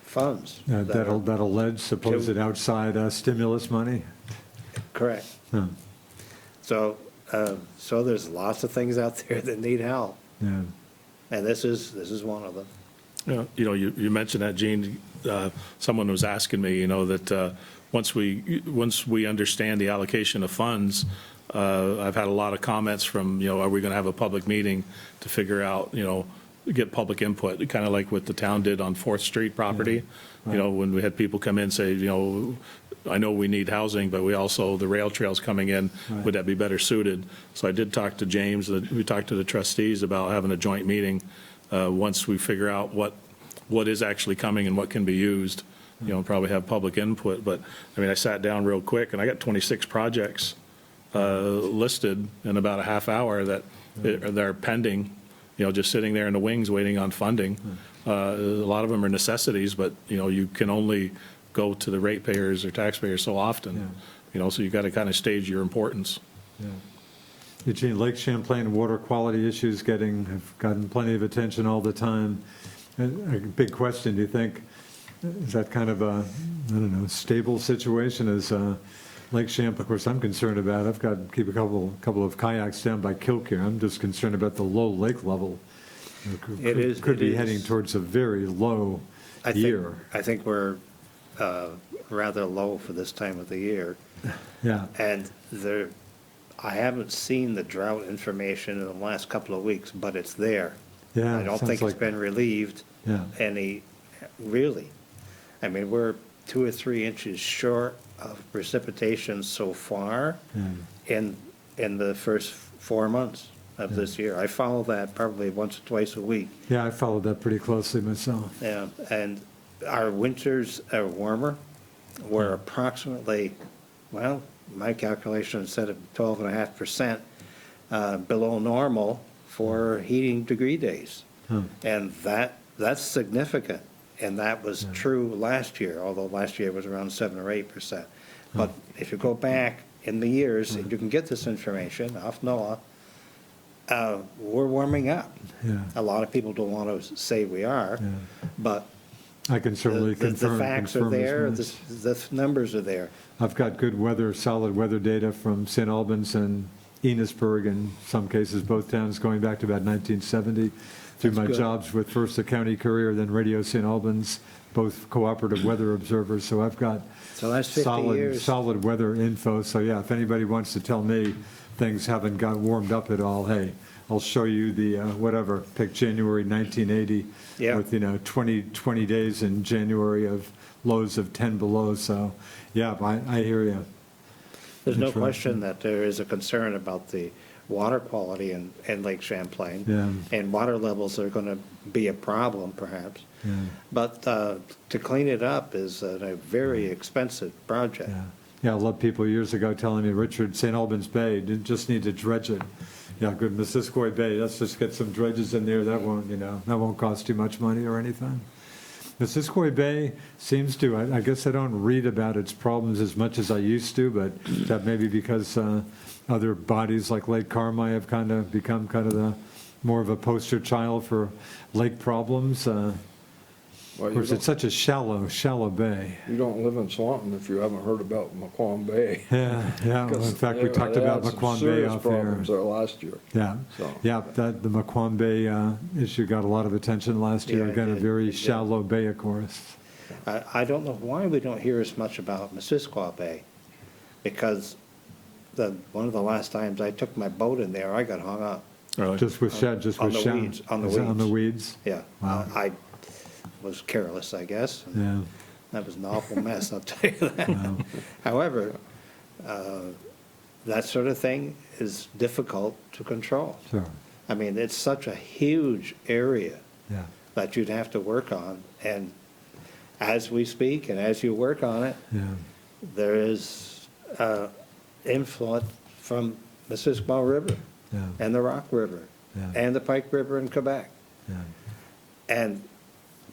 funds. that are- That alleged supposed outside stimulus money? Correct. Huh. So there's lots of things out there that need help, Yeah. and this is one of them. You mentioned that, Gene. Someone was asking me, that once we understand the allocation of funds, I've had a lot of comments from, are we going to have a public meeting to figure out, get public input, kind of like what the town did on 4th Street property. When we had people come in, say, I know we need housing, but we also, the rail trail's coming in, would that be better suited? So I did talk to James, we talked to the trustees about having a joint meeting once we figure out what is actually coming and what can be used, probably have public input. But, I sat down real quick, and I got 26 projects listed in about a half hour that are pending, just sitting there in the wings waiting on funding. A lot of them are necessities, but, you can only go to the ratepayers or taxpayers so often, so you've got to kind of stage your importance. Yeah. Eugene, Lake Champlain water quality issues have gotten plenty of attention all the time. A big question, do you think, is that kind of a, stable situation as Lake Champlain? Of course, I'm concerned about, I've got to keep a couple of kayaks down by Kilcare. I'm just concerned about the low lake level. Could be heading towards a very low year. I think we're rather low for this time of the year. Yeah. And I haven't seen the drought information in the last couple of weeks, but it's there. Yeah. I don't think it's been relieved really. We're 2 or 3 inches short of precipitation so far in the first 4 months of this year. I follow that probably once or twice a week. Yeah, I followed that pretty closely myself. Yeah, and our winters are warmer. We're approximately, well, my calculation said 12.5% below normal for heating degree days. And that's significant. And that was true last year, although last year was around 7 or 8%. But if you go back in the years, and you can get this information off NOAA, we're warming up. Yeah. A lot of people don't want to say we are, but I can certainly confirm. The facts are there, as much. the numbers are there. I've got good weather, solid weather data from St. Albans and Enosburg, in some cases, both towns going back to about 1970. Through my jobs with first the County Courier, then Radio St. Albans, both cooperative weather observers. So I've got So that's 50 years. solid weather info. So yeah, if anybody wants to tell me things haven't got warmed up at all, hey, I'll show you the whatever. Pick January 1980 with 20 days in January of lows of 10 below. So yeah, I hear you. There's no question that there is a concern about the water quality in Lake Champlain. And water levels are going to be a problem, perhaps. But to clean it up is a very expensive project. Yeah, I love people years ago telling me, Richard, St. Albans Bay, just need to dredge it. Yeah, good, Missisquoi Bay, let's just get some dredges in there. That won't cost too much money or anything. Missisquoi Bay seems to, I guess I don't read about its problems as much as I used to, but that may be because other bodies like Lake Carmi have kind of become the more of a poster child for lake problems. Of course, it's such a shallow bay. You don't live in Swanton if you haven't heard about Maquon Bay. Yeah. Well, in fact, we talked about Maquon Bay off there. Problems there last year. Yeah. The Maquon Bay issue got a lot of attention last year. Yeah, Again, a very shallow bay, of course. I don't know why we don't hear as much about Missisquoi Bay, because one of the last times I took my boat in there, I got hung up. Really? Just with shad, just with shad. Weeds, on the Is it weeds. On the weeds. Yeah. Wow. I was careless, I guess. Yeah. That was an awful mess, I'll tell you that. Wow. However, that sort of thing is difficult to control. Sure. It's such a huge area Yeah. that you'd have to work on. And as we speak and as you work on it, Yeah. there is influence from the Missisquoi River Yeah. and the Rock River Yeah. and the Pike River in Quebec. Yeah. And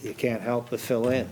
you can't help but fill in.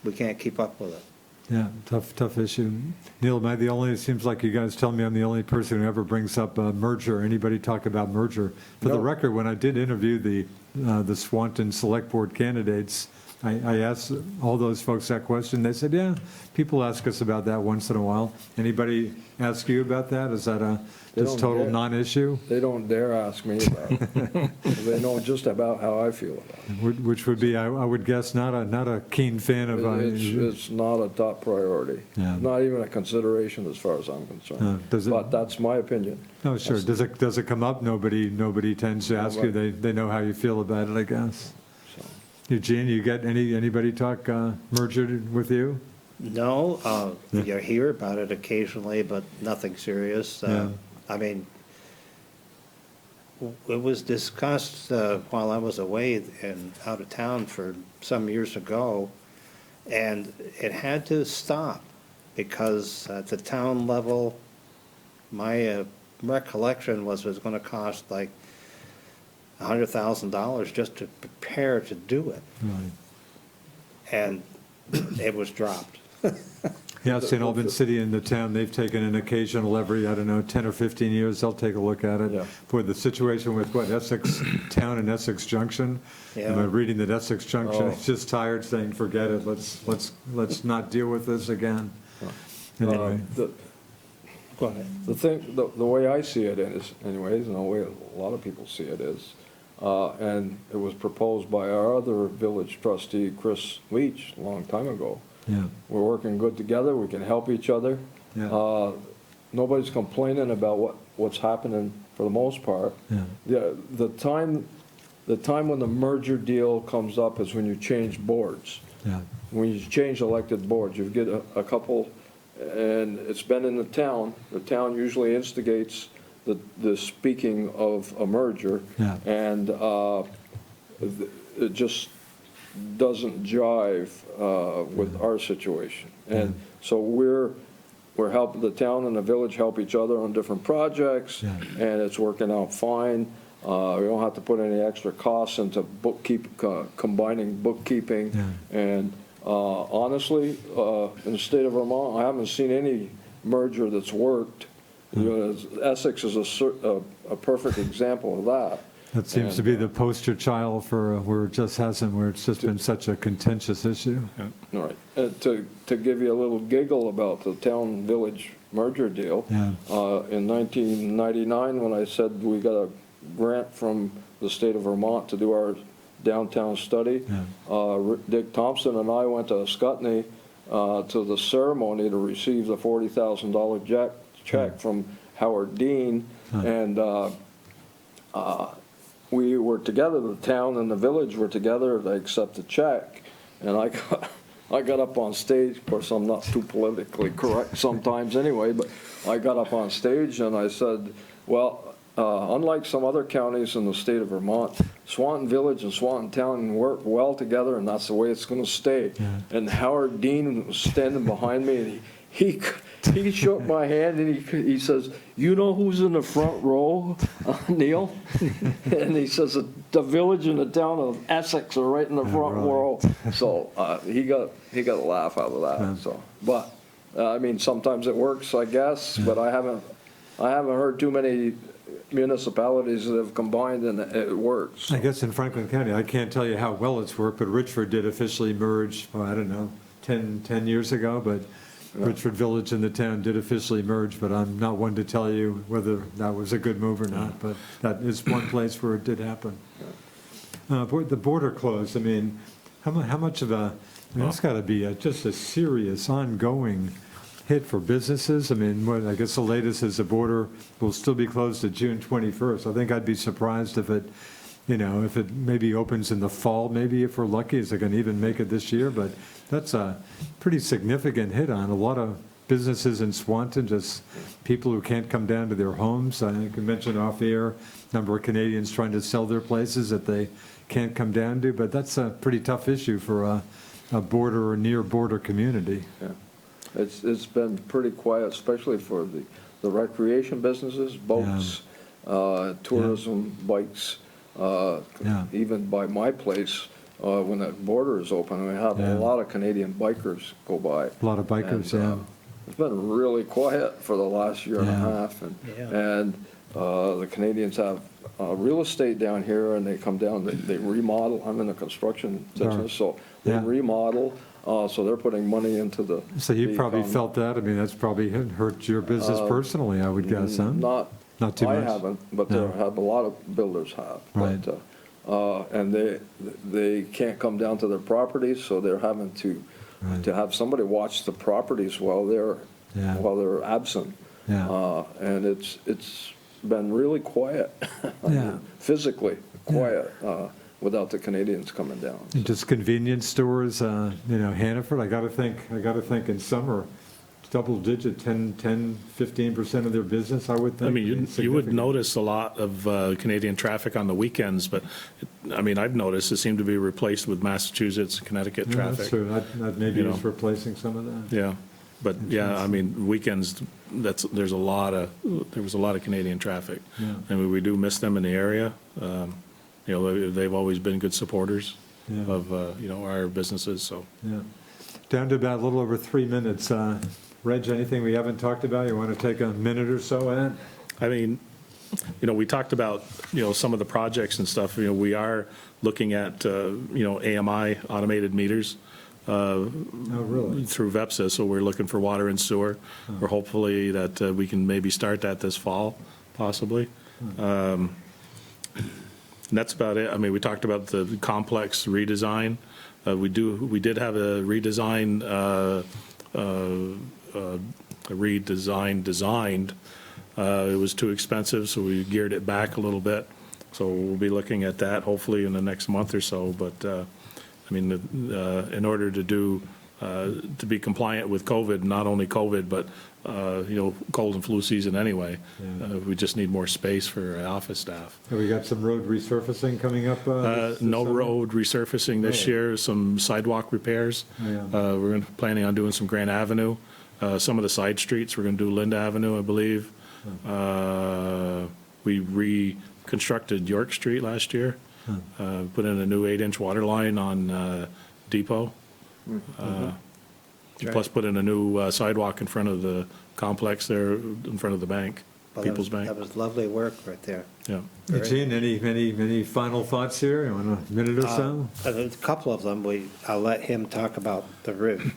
We can't keep up with it. Yeah, tough issue. Neal, am I the only, it seems like you guys tell me I'm the only person who ever brings up a merger. Anybody talk about merger? For the No. record, when I did interview the Swanton Select Board candidates I asked all those folks that question. They said, yeah, people ask us about that once in a while. Anybody ask you about that? Is that a They just don't total dare. non-issue? They don't dare ask me about it. They know just about how I feel about it. Which would be, I would guess, not a keen fan of. It's not a top priority. Yeah. Not even a consideration as far as I'm concerned. Does it- But that's my opinion. Oh, sure. Does it come up? Nobody tends to ask you. They know how you feel about it, I guess. So, Eugene, you got anybody talk merger with you? No, you hear about it occasionally, but nothing serious. Yeah. I mean, it was discussed while I was away and out of town for some years ago, and it had to stop because at the town level, my recollection was it was going to cost like $100,000 just to prepare to do it, Right. and it was dropped. Yeah, St. Albans City and the town, they've taken an occasional every, 10 or 15 years, they'll take a look at it. Yeah. For the situation with Essex Town and Essex Junction. Yeah. I'm reading that Essex Junction Oh. is just tired, saying, forget it, let's not deal with this again. Anyway, Go ahead. The thing, the way I see it is, anyways, and the way a lot of people see it is, and it was proposed by our other village trustee, Chris Leach, a long time ago. yeah, We're working good together, we can help each other. yeah, Nobody's complaining about what's happening for the most part. yeah, The time when the merger deal comes up is when you change boards. yeah, When you change elected boards, you get a couple, and it's been in the town usually instigates the speaking of a merger. Yeah. And it just doesn't jive with our situation. And so we're helping, the town and the village help each other on different projects, Yeah. and it's working out fine. We don't have to put any extra costs into combining bookkeeping. Yeah. And honestly, in the state of Vermont, I haven't seen any merger that's worked. You know, Essex is a perfect example of that. that seems to be the poster child for where it just hasn't, where it's just been such a contentious issue. All right. To give you a little giggle about the town-village merger deal, Yeah. in 1999, when I said we got a grant from the state of Vermont to do our downtown study, Dick Thompson and I went to Scottney to the ceremony to receive the $40,000 check from Howard Dean, and we were together, the town and the village were together to accept the check, and I got up on stage. Of course, I'm not too politically correct sometimes anyway, but I got up on stage and I said, well, unlike some other counties in the state of Vermont, Swanton Village and Swanton Town work well together, and that's the way it's going to stay. And Howard Dean was standing behind me, and he shook my hand, and he says, you know who's in the front row, Neal? And he says, the village and the town of Essex are right in the front row. So he got a laugh out of that. So, but I mean, sometimes it works, I guess, but I haven't heard too many municipalities that have combined and it works. I guess in Franklin County, I can't tell you how well it's worked, but Richford did officially merge, I don't know, 10 years ago, but Richford Village and the town did officially merge, but I'm not one to tell you whether that was a good move or not, but that is one place where it did happen. The border closed, I mean, how much of that's got to be just a serious ongoing hit for businesses. I mean, I guess the latest is the border will still be closed to June 21st. I think I'd be surprised if it maybe opens in the fall, maybe if we're lucky, is it going to even make it this year? But that's a pretty significant hit on a lot of businesses in Swanton, just people who can't come down to their homes. I can mention off the air, number of Canadians trying to sell their places that they can't come down to, but that's a pretty tough issue for a border or near border community. Yeah. It's been pretty quiet, especially for the recreation businesses, boats, tourism, bikes. Even by my place, when that border is open, we have a lot of Canadian bikers go by. A lot of bikers, and, it's been really quiet for the last year and a half, and The Canadians have real estate down here, and they come down, they remodel. I'm in the construction business, so they Yeah. remodel, so they're putting money into the. So you the probably economy. felt that, I mean, that's probably hurt your business personally, I would guess, huh? Not too I much? haven't, but there No. have, a lot of builders have. Right. But, and they can't come down to their properties, so they're having to have somebody watch the properties while they're absent. Yeah. And it's been really quiet. I mean, Yeah. physically quiet, without the Canadians coming down. And just convenience stores, Hannaford, I gotta think in summer, double digit, 15% of their business, I would think. I mean, you would Significant. notice a lot of Canadian traffic on the weekends, but, I've noticed it seemed to be replaced with Massachusetts, Connecticut Yeah, traffic. that's true, that maybe You is know. replacing some of that. Yeah, but, weekends, there was a lot of Canadian traffic. Yeah. And we do miss them in the area. They've always been good supporters Yeah. of, our businesses, so. Yeah. Down to about a little over 3 minutes. Reg, anything we haven't talked about? You want to take a minute or so, Ed? We talked about, some of the projects and stuff. We are looking at, AMI, automated meters, really? through VEPSA, so we're looking for water and sewer. We're hopefully that we can maybe start that this fall, possibly. And that's about it. We talked about the complex redesign. We did have a redesign, designed. It was too expensive, so we geared it back a little bit. So we'll be looking at that hopefully in the next month or so. But, in order to be compliant with COVID, not only COVID, but, cold and flu season anyway, we just need more space for office staff. Have we got some road resurfacing coming up? This No summer? road resurfacing this Really? year, some sidewalk repairs. Oh, yeah. We're planning on doing some Grant Avenue. Some of the side streets, we're going to do Linda Avenue, I believe. We reconstructed York Street last year, put in a new 8-inch water line on Depot. Plus put in a new sidewalk in front of the complex there, in front of the bank, Well, People's Bank. That was lovely work right there. Yeah. Eugene, any final thoughts here? You want a minute or so? A couple of them, I'll let him talk about the roof.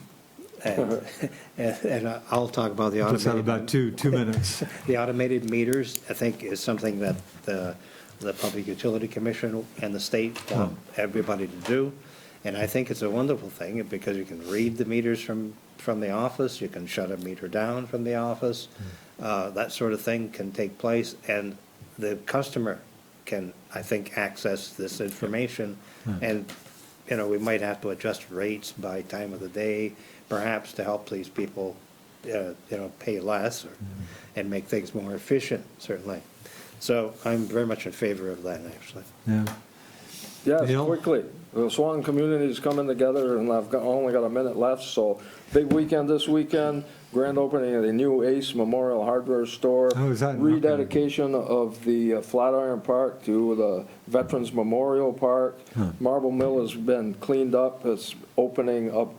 And I'll talk about the Just have automated. about two minutes. The automated meters, I think, is something that the Public Utility Commission and the state want everybody to do. And I think it's a wonderful thing because you can read the meters from the office, you can shut a meter down from the office. That sort of thing can take place, and the customer can, I think, access this information. And, we might have to adjust rates by time of the day, perhaps to help these people, pay less and make things more efficient, certainly. So I'm very much in favor of that, actually. Yeah. Yes, Neal? quickly. The Swanton community is coming together, and only got a minute left, so big weekend this weekend. Grand opening of the new Ace Memorial Hardware Store. Oh, is that- Rededication of the Flatiron Park to the Veterans Memorial Park. Marble Mill has been cleaned up. It's opening up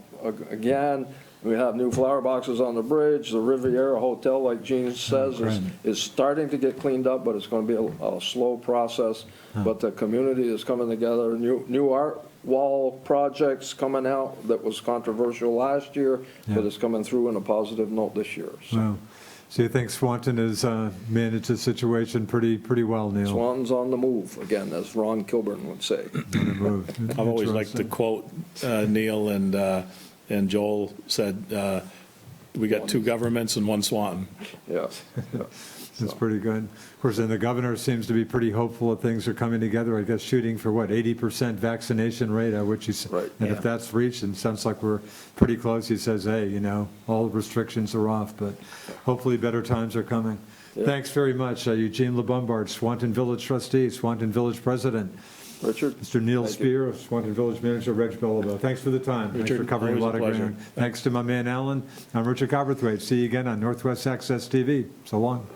again. We have new flower boxes on the bridge. The Riviera Hotel, like Gene says, is starting to get cleaned up, but it's going to be a slow process. But the community is coming together. New art wall projects coming out that was controversial last year, but it's coming through in a positive note this year. So Wow. So you think Swanton has managed the situation pretty well, Neil? Swanton's on the move again, as Ron Kilburn would say. I've always liked to quote Neal and Joel said, we got two governments and one Swanton. Yes. That's pretty good. Of course, and the governor seems to be pretty hopeful that things are coming together, I guess, shooting for 80% vaccination rate, which he said. Right. And if that's reached, and it sounds like we're pretty close, he says, hey, all restrictions are off, but hopefully better times are coming. Thanks very much, Eugene LaBombard, Swanton Village Trustee, Swanton Village President. Richard? Mr. Neal Thank you. Speer of Swanton Village Manager, Reg Beliveau. Thanks for the time. Thanks Richard, for covering a always lot a of pleasure. ground. Thanks to my man Alan. I'm Richard Cowperthwait. See you again on Northwest Access TV. So long.